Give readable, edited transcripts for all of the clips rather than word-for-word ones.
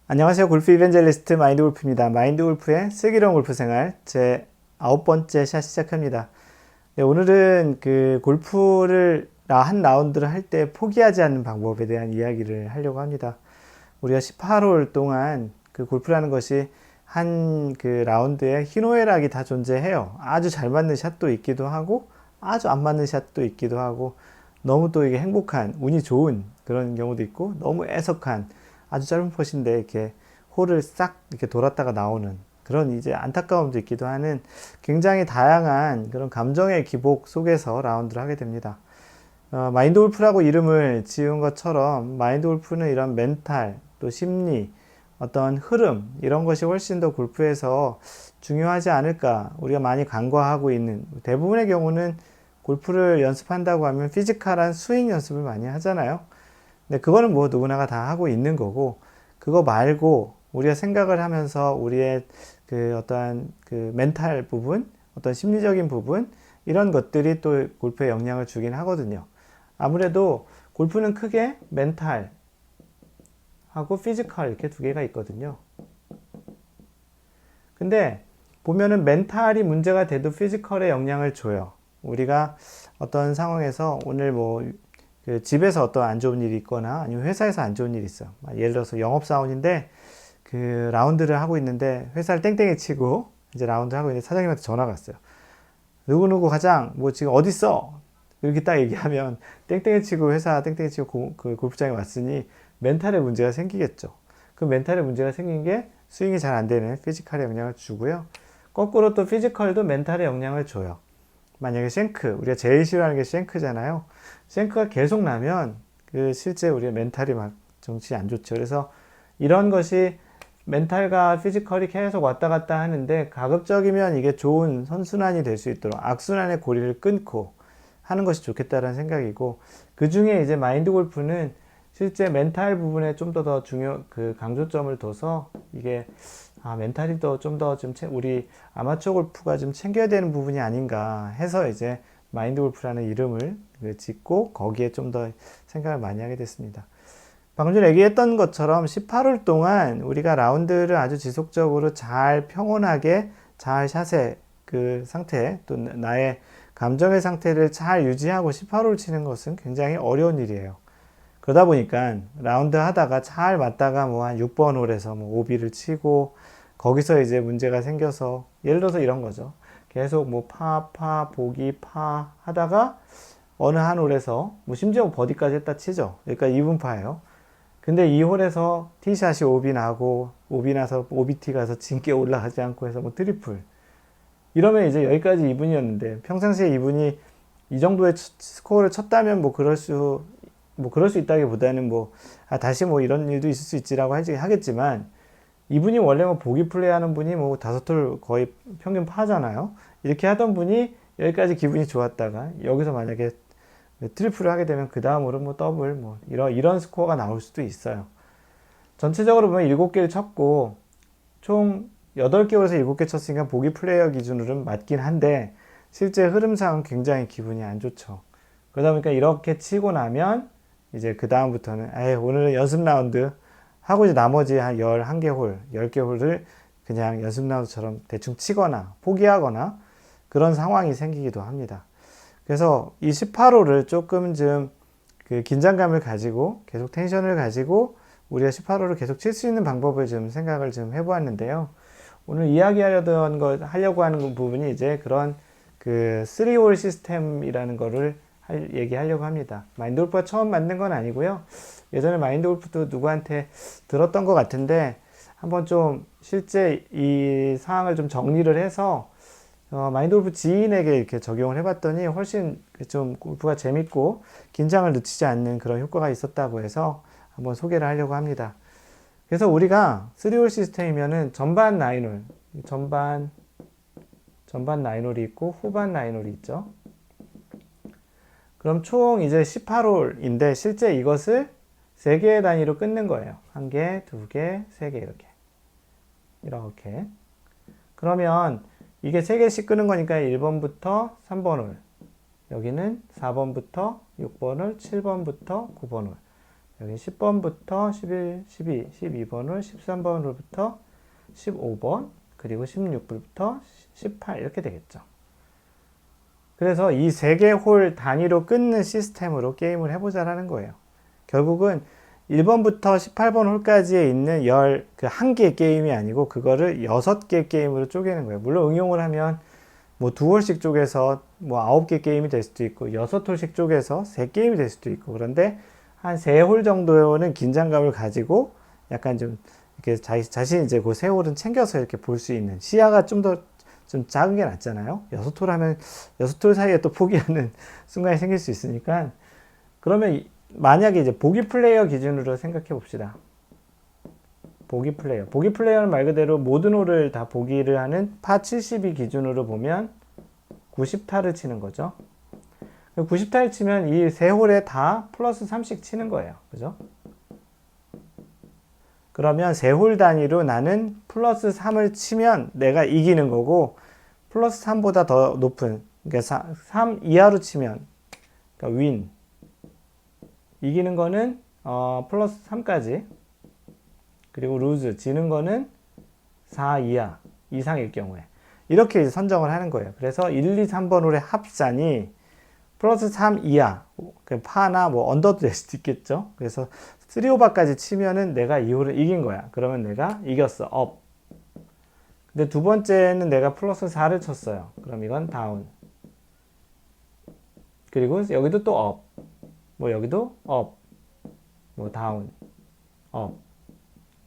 안녕하세요. 골프 이벤젤리스트 마인드 골프입니다. 마인드 골프의 슬기로운 골프 생활 제 9번째 샷 시작합니다. 네, 오늘은 골프를 한 라운드를 할 때 포기하지 않는 방법에 대한 이야기를 하려고 합니다. 우리가 18홀 동안 골프라는 것이 한 라운드에 희노애락이 다 존재해요. 아주 잘 맞는 샷도 있기도 하고 아주 안 맞는 샷도 있기도 하고 너무 또 이게 행복한 운이 좋은 그런 경우도 있고 너무 애석한 아주 짧은 펫인데 이렇게 홀을 싹 이렇게 돌았다가 나오는 그런 이제 안타까움도 있기도 하는 굉장히 다양한 그런 감정의 기복 속에서 라운드를 하게 됩니다. 마인드 골프라고 이름을 지은 것처럼 마인드 골프는 이런 멘탈 또 심리 어떤 흐름 이런 것이 훨씬 더 골프에서 중요하지 않을까. 우리가 많이 간과하고 있는 대부분의 경우는 골프를 연습한다고 하면 피지컬한 스윙 연습을 많이 하잖아요. 근데 그거는 뭐 누구나가 다 하고 있는 거고, 그거 말고 우리가 생각을 하면서 우리의 어떠한 멘탈 부분, 어떤 심리적인 부분, 이런 것들이 또 골프에 영향을 주긴 하거든요. 아무래도 골프는 크게 멘탈 하고 피지컬 이렇게 두 개가 있거든요. 근데 보면은 멘탈이 문제가 돼도 피지컬에 영향을 줘요. 우리가 어떤 상황에서 오늘 뭐 집에서 어떤 안 좋은 일이 있거나 아니면 회사에서 안 좋은 일이 있어. 예를 들어서 영업사원인데 라운드를 하고 있는데 회사를 땡땡이 치고 이제 라운드를 하고 있는데 사장님한테 전화가 왔어요. 누구누구 과장 뭐 지금 어디 있어? 이렇게 딱 얘기하면 땡땡이 치고 회사 땡땡이 치고 골프장에 왔으니 멘탈에 문제가 생기겠죠. 그 멘탈에 문제가 생긴 게 스윙이 잘 안 되는 피지컬에 영향을 주고요. 거꾸로 또 피지컬도 멘탈에 영향을 줘요. 만약에 쉔크, 우리가 제일 싫어하는 게 쉔크잖아요. 쉔크가 계속 나면 실제 우리의 멘탈이 막 정치 안 좋죠. 그래서 이런 것이 멘탈과 피지컬이 계속 왔다 갔다 하는데 가급적이면 이게 좋은 선순환이 될 수 있도록 악순환의 고리를 끊고 하는 것이 좋겠다는 생각이고, 그 중에 이제 마인드 골프는 실제 멘탈 부분에 좀 더 강조점을 둬서 이게 멘탈이 좀 더 우리 아마추어 골프가 좀 챙겨야 되는 부분이 아닌가 해서 이제 마인드 골프라는 이름을 짓고 거기에 좀 더 생각을 많이 하게 됐습니다. 방금 전에 얘기했던 것처럼 18홀 동안 우리가 라운드를 아주 지속적으로 잘 평온하게 잘 샷의 상태 또 나의 감정의 상태를 잘 유지하고 18홀 치는 것은 굉장히 어려운 일이에요. 그러다 보니까 라운드 하다가 잘 맞다가 뭐 한 6번 홀에서 뭐 오비를 치고 거기서 이제 문제가 생겨서 예를 들어서 이런 거죠. 계속 뭐 보기 하다가 어느 한 홀에서 뭐 심지어 버디까지 했다 치죠. 그러니까 2분파예요. 근데 이 홀에서 티샷이 오비 나고 오비 나서 오비티 가서 진게 올라가지 않고 해서 뭐 트리플 이러면 이제 여기까지 2분이었는데 평상시에 2분이 이 정도의 스코어를 쳤다면 뭐 그럴 수 있다기보다는 다시 뭐 이런 일도 있을 수 있지라고 하겠지만 이분이 원래 뭐 보기 플레이 하는 분이 뭐 5홀 거의 평균 파잖아요. 이렇게 하던 분이 여기까지 기분이 좋았다가 여기서 만약에 트리플을 하게 되면 그 다음으로 뭐 더블 뭐 이런 스코어가 나올 수도 있어요. 전체적으로 보면 7개를 쳤고 총 8개 홀에서 7개 쳤으니까 보기 플레이어 기준으로는 맞긴 한데 실제 흐름상은 굉장히 기분이 안 좋죠. 그러다 보니까 이렇게 치고 나면 이제 그 다음부터는 오늘은 연습 라운드 하고 이제 나머지 한 11개 홀, 10개 홀을 그냥 연습 라운드처럼 대충 치거나 포기하거나 그런 상황이 생기기도 합니다. 그래서 이 18홀을 조금 좀 긴장감을 가지고 계속 텐션을 가지고 우리가 18홀을 계속 칠 수 있는 방법을 좀 생각을 좀 해보았는데요. 오늘 하려고 하는 부분이 이제 그런 3홀 시스템이라는 거를 얘기하려고 합니다. 마인드 골프가 처음 만든 건 아니고요. 예전에 마인드 골프도 누구한테 들었던 것 같은데 한번 좀 실제 이 상황을 좀 정리를 해서 마인드 골프 지인에게 이렇게 적용을 해봤더니 훨씬 좀 골프가 재밌고 긴장을 늦추지 않는 그런 효과가 있었다고 해서 한번 소개를 하려고 합니다. 그래서 우리가 3홀 시스템이면은 전반 9홀, 전반 9홀이 있고 후반 9홀이 있죠. 그럼 총 이제 18홀인데 실제 이것을 3개의 단위로 끊는 거예요. 1개, 2개, 3개 이렇게. 그러면 이게 3개씩 끄는 거니까 1번부터 3번 홀, 여기는 4번부터 6번 홀, 7번부터 9번 홀. 여기 10번부터 11, 12, 12번 홀, 13번 홀부터 15번, 그리고 16번부터 18 이렇게 되겠죠. 그래서 이 3개 홀 단위로 끊는 시스템으로 게임을 해보자라는 거예요. 결국은 1번부터 18번 홀까지에 있는 1개의 게임이 아니고 그거를 6개 게임으로 쪼개는 거예요. 물론 응용을 하면 뭐 2홀씩 쪼개서 뭐 9개 게임이 될 수도 있고 6홀씩 쪼개서 3게임이 될 수도 있고, 그런데 한 3홀 정도는 긴장감을 가지고 약간 좀 이렇게 자신이 이제 그 3홀은 챙겨서 이렇게 볼 수 있는, 시야가 좀 작은 게 낫잖아요. 6홀 하면 6홀 사이에 또 포기하는 순간이 생길 수 있으니까. 그러면 만약에 이제 보기 플레이어 기준으로 생각해 봅시다. 보기 플레이어는 말 그대로 모든 홀을 다 보기를 하는 파 72 기준으로 보면 90타를 치는 거죠. 90타를 치면 이 3홀에 다 플러스 3씩 치는 거예요. 그죠? 그러면 3홀 단위로 나는 플러스 3을 치면 내가 이기는 거고, 플러스 3보다 더 높은, 그러니까 3 이하로 치면, 그러니까 윈. 이기는 거는 플러스 3까지. 그리고 루즈, 지는 거는 4 이하 이상일 경우에 이렇게 이제 선정을 하는 거예요. 그래서 1, 2, 3번 홀의 합산이 플러스 3 이하, 파나 뭐 언더도 될 수도 있겠죠. 그래서 3오버까지 치면은 내가 이 홀을 이긴 거야. 그러면 내가 이겼어. 업. 근데 두 번째는 내가 플러스 4를 쳤어요. 그럼 이건 다운. 그리고 여기도 또 업. 뭐 여기도 업. 뭐 다운. 업.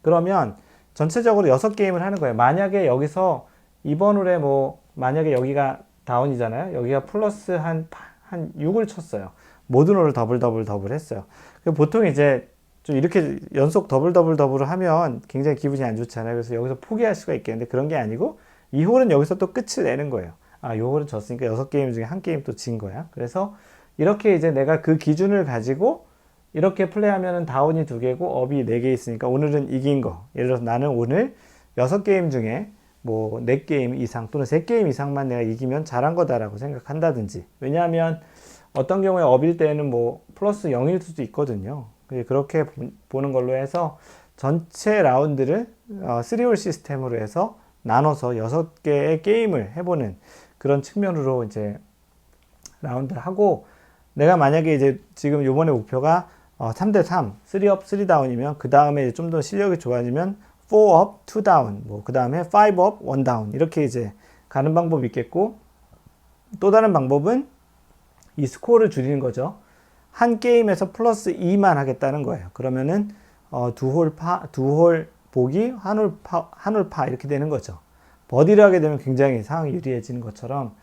그러면 전체적으로 6게임을 하는 거예요. 만약에 여기서 이번 홀에 뭐 만약에 여기가 다운이잖아요. 여기가 플러스 한 6을 쳤어요. 모든 홀을 더블 했어요. 보통 이제 좀 이렇게 연속 더블을 하면 굉장히 기분이 안 좋잖아요. 그래서 여기서 포기할 수가 있겠는데 그런 게 아니고 이 홀은 여기서 또 끝을 내는 거예요. 아, 이 홀은 졌으니까 6게임 중에 한 게임 또 진 거야. 그래서 이렇게 이제 내가 그 기준을 가지고 이렇게 플레이하면은 다운이 2개고 업이 4개 있으니까 오늘은 이긴 거. 예를 들어서 나는 오늘 6게임 중에 뭐 4게임 이상 또는 3게임 이상만 내가 이기면 잘한 거다라고 생각한다든지. 왜냐하면 어떤 경우에 업일 때는 뭐 플러스 0일 수도 있거든요. 그렇게 보는 걸로 해서 전체 라운드를 3홀 시스템으로 해서 나눠서 6개의 게임을 해보는 그런 측면으로 이제 라운드를 하고, 내가 만약에 이제 지금 요번에 목표가 3대3, 3업, 3다운이면 그 다음에 좀 더 실력이 좋아지면 4업, 2다운, 뭐 그 다음에 5업, 1다운 이렇게 이제 가는 방법이 있겠고, 또 다른 방법은 이 스코어를 줄이는 거죠. 한 게임에서 플러스 2만 하겠다는 거예요. 그러면은 2홀 보기, 한 홀 파 이렇게 되는 거죠. 버디를 하게 되면 굉장히 상황이 유리해지는 것처럼.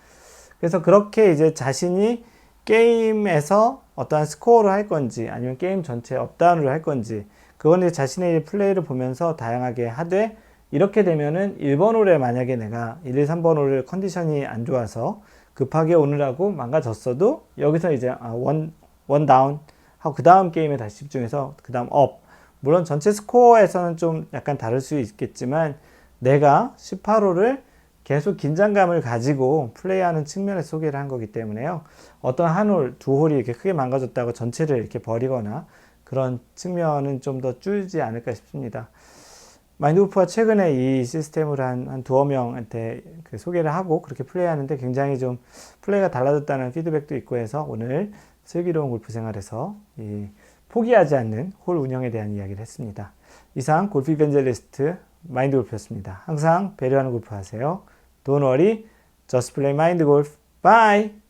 그래서 그렇게 이제 자신이 게임에서 어떠한 스코어를 할 건지 아니면 게임 전체 업다운을 할 건지, 그건 이제 자신의 플레이를 보면서 다양하게 하되, 이렇게 되면은 1번 홀에 만약에 내가 1, 2, 3번 홀 컨디션이 안 좋아서 급하게 오느라고 망가졌어도 여기서 이제 원 다운 하고 그 다음 게임에 다시 집중해서 그 다음 업. 물론 전체 스코어에서는 좀 약간 다를 수 있겠지만 내가 18홀을 계속 긴장감을 가지고 플레이하는 측면에 소개를 한 거기 때문에요. 어떤 한 홀, 2홀이 이렇게 크게 망가졌다고 전체를 이렇게 버리거나 그런 측면은 좀 더 줄지 않을까 싶습니다. 마인드골프가 최근에 이 시스템을 한 두어 명한테 소개를 하고 그렇게 플레이하는데 굉장히 좀 플레이가 달라졌다는 피드백도 있고 해서 오늘 슬기로운 골프 생활에서 이 포기하지 않는 홀 운영에 대한 이야기를 했습니다. 이상 골프 이벤젤리스트 마인드골프였습니다. 항상 배려하는 골프 하세요. Don't worry, just play mind golf. Bye!